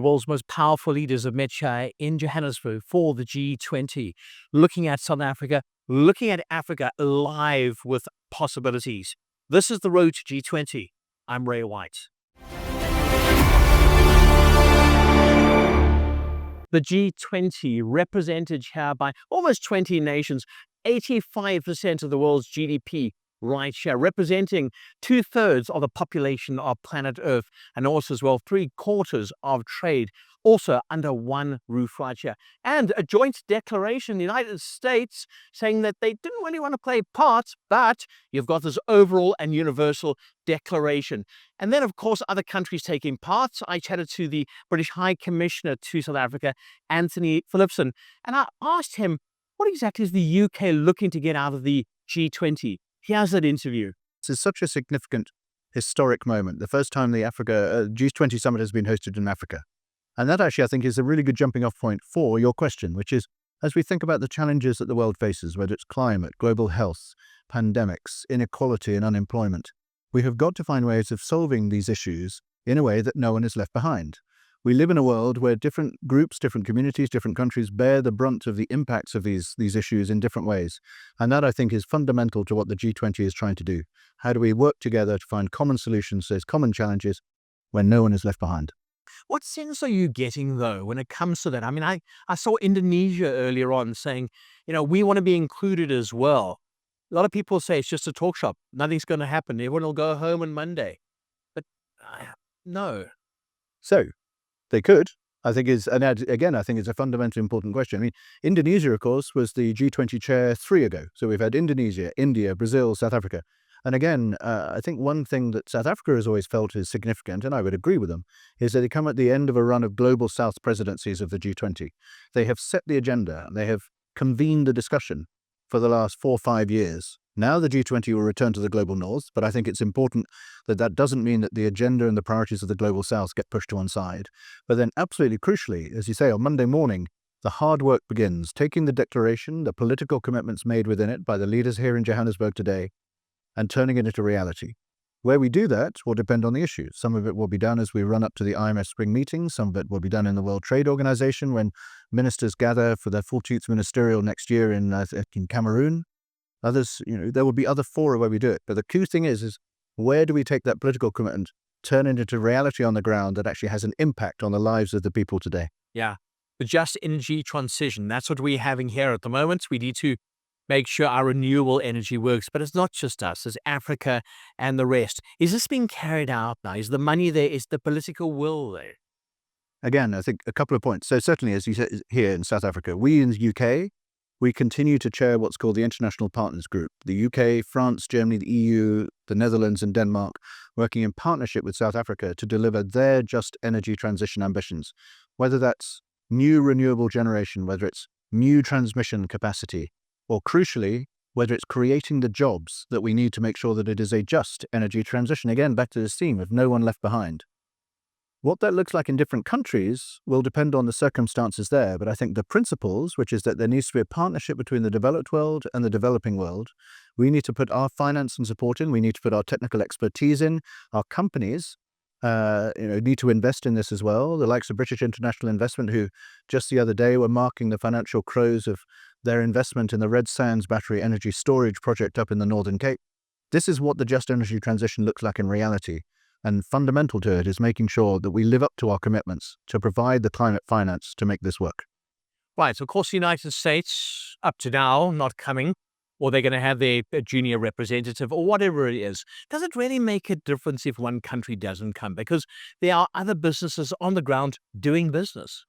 world's most powerful leaders have met in Johannesburg for the G20, looking at South Africa, looking at Africa alive with possibilities. This is the road to G20. I'm Ray White. The G20, represented here by almost 20 nations, 85% of the world's GDP right here, representing 2/3 of the population of planet Earth, and also as well 3/4 of trade, also under one roof right here. And a joint declaration in the United States saying that they didn't really want to play parts, but you've got this overall and universal declaration. And then, of course, other countries taking part. I chatted to the British High Commissioner to South Africa, Antony Phillipson, and I asked him, what exactly is the UK looking to get out of the G20? Here's that interview. This is such a significant historic moment. The first time the G20 Summit has been hosted in Africa. And that actually, I think, is a really good jumping off point for your question, which is, as we think about the challenges that the world faces, whether it's climate, global health, pandemics, inequality and unemployment, we have got to find ways of solving these issues in a way that no one is left behind. We live in a world where different groups, different communities, different countries bear the brunt of the impacts of these issues in different ways. And that, I think, is fundamental to what the G20 is trying to do. How do we work together to find common solutions to those common challenges when no one is left behind? What sense are you getting, though, when it comes to that? I mean, I saw Indonesia earlier on saying, we want to be included as well. A lot of people say it's just a talk shop. Nothing's going to happen. Everyone will go home on Monday. But no. So they could, I think and again, I think it's a fundamentally important question. I mean, Indonesia, of course, was the G20 chair 3 ago. So we've had Indonesia, India, Brazil, South Africa. And again, I think one thing that South Africa has always felt is significant, and I would agree with them, is that they come at the end of a run of global South presidencies of the G20. They have set the agenda. They have convened the discussion for the last 4 or 5 years. Now the G20 will return to the global north, but I think it's important that that doesn't mean that the agenda and the priorities of the global south get pushed to one side. But then absolutely crucially, as you say, on Monday morning, the hard work begins, taking the declaration, the political commitments made within it by the leaders here in Johannesburg today, and turning it into reality. Where we do that will depend on the issues. Some of it will be done as we run up to the IMF spring meeting. Some of it will be done in the World Trade Organization when ministers gather for their 14th ministerial next year in Cameroon. Others, there will be other fora where we do it. But the key thing is where do we take that political commitment, turn it into reality on the ground that actually has an impact on the lives of the people today? Yeah, the just energy transition. That's what we're having here at the moment. We need to make sure our renewable energy works. But it's not just us, it's Africa and the rest. Is this being carried out now? Is the money there? Is the political will there? Again, I think a couple of points. So certainly, as you said, here in South Africa, we in the UK, we continue to chair what's called the International Partners Group. The UK, France, Germany, the EU, the Netherlands and Denmark, working in partnership with South Africa to deliver their just energy transition ambitions, whether that's new renewable generation, whether it's new transmission capacity, or crucially, whether it's creating the jobs that we need to make sure that it is a just energy transition. Again, back to this theme of no one left behind. What that looks like in different countries will depend on the circumstances there, but I think the principles, which is that there needs to be a partnership between the developed world and the developing world, we need to put our finance and support in, we need to put our technical expertise in, our companies need to invest in this as well. The likes of British International Investment, who just the other day were marking the financial close of their investment in the Red Sands battery energy storage project up in the Northern Cape. This is what the just energy transition looks like in reality. And fundamental to it is making sure that we live up to our commitments to provide the climate finance to make this work. Right. So, of course, the United States, up to now, not coming, or they're going to have their junior representative or whatever it is. Does it really make a difference if one country doesn't come? Because there are other businesses on the ground doing business.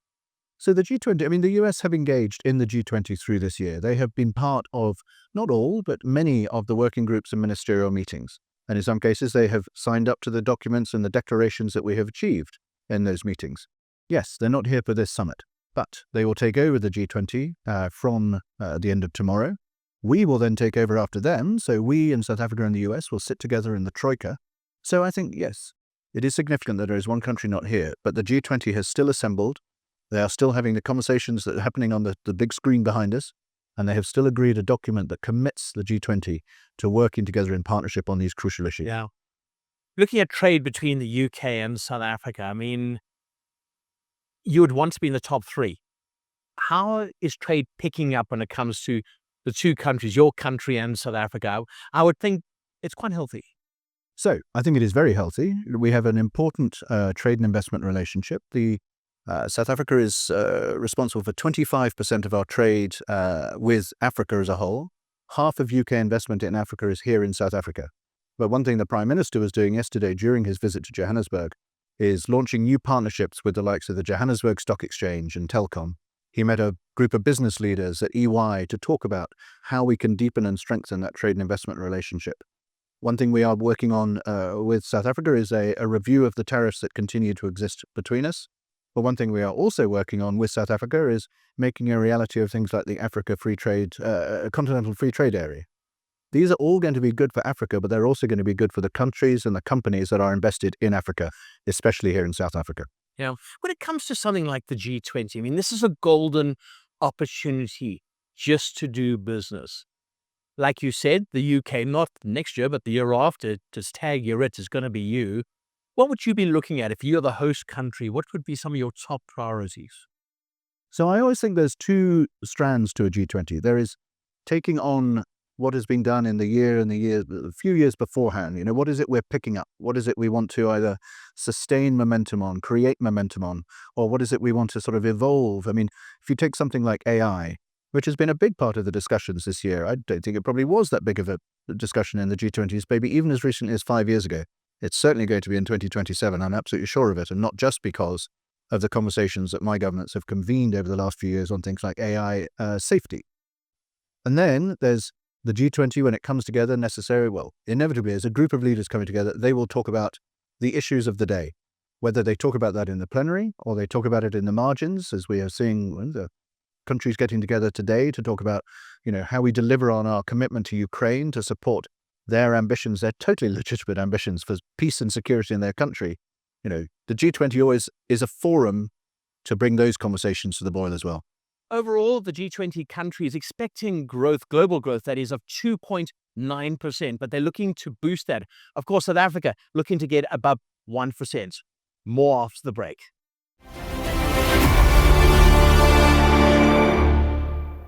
So the G20, the US have engaged in the G20 through this year. They have been part of, not all, but many of the working groups and ministerial meetings. And in some cases, they have signed up to the documents and the declarations that we have achieved in those meetings. Yes, they're not here for this summit, but they will take over the G20 from the end of tomorrow. We will then take over after them. So we in South Africa and the US will sit together in the Troika. So I think, yes, it is significant that there is one country not here, but the G20 has still assembled. They are still having the conversations that are happening on the big screen behind us. And they have still agreed a document that commits the G20 to working together in partnership on these crucial issues. Yeah. Looking at trade between the UK and South Africa, you would want to be in the top 3. How is trade picking up when it comes to the two countries, your country and South Africa? I would think it's quite healthy. So I think it is very healthy. We have an important trade and investment relationship. South Africa is responsible for 25% of our trade with Africa as a whole. Half of UK investment in Africa is here in South Africa. But one thing the Prime Minister was doing yesterday during his visit to Johannesburg is launching new partnerships with the likes of the Johannesburg Stock Exchange and Telkom. He met a group of business leaders at EY to talk about how we can deepen and strengthen that trade and investment relationship. One thing we are working on with South Africa is a review of the tariffs that continue to exist between us. But one thing we are also working on with South Africa is making a reality of things like the Africa Free Trade, Continental Free Trade Area. These are all going to be good for Africa, but they're also going to be good for the countries and the companies that are invested in Africa, especially here in South Africa. Yeah. When it comes to something like the G20, I mean, this is a golden opportunity just to do business. Like you said, the UK, not next year, but the year after, to tag your it is going to be you. What would you be looking at if you're the host country? What would be some of your top priorities? So I always think there's two strands to a G20. There is taking on what has been done in a few years beforehand. You know, what is it we're picking up? What is it we want to either sustain momentum on, create momentum on, or what is it we want to sort of evolve? I mean, if you take something like AI, which has been a big part of the discussions this year, I don't think it probably was that big of a discussion in the G20s, maybe even as recently as 5 years ago. It's certainly going to be in 2027. I'm absolutely sure of it, and not just because of the conversations that my governments have convened over the last few years on things like AI safety. And then there's the G20 when it comes together inevitably as a group of leaders coming together, they will talk about the issues of the day, whether they talk about that in the plenary or they talk about it in the margins, as we are seeing the countries getting together today to talk about, how we deliver on our commitment to Ukraine to support their ambitions, their totally legitimate ambitions for peace and security in their country. The G20 always is a forum to bring those conversations to the boil as well. Overall, the G20 country is expecting growth, global growth, that is of 2.9%, but they're looking to boost that. Of course, South Africa looking to get above 1%. More after the break.